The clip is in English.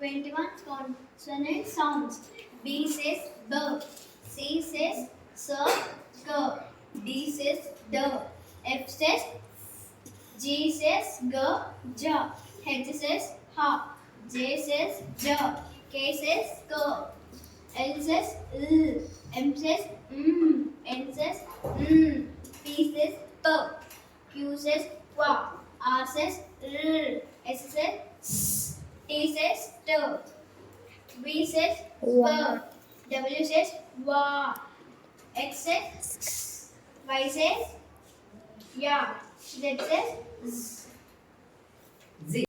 21 consonant sounds. B says B. C says S, K. D says D. F says G says G, J. H says H. J says J. K says K. L says L. M says N says P says P. Q says Q. R says R. S says S. T says T. V says V. W says W. X says X. Y says yeah. Z says Z.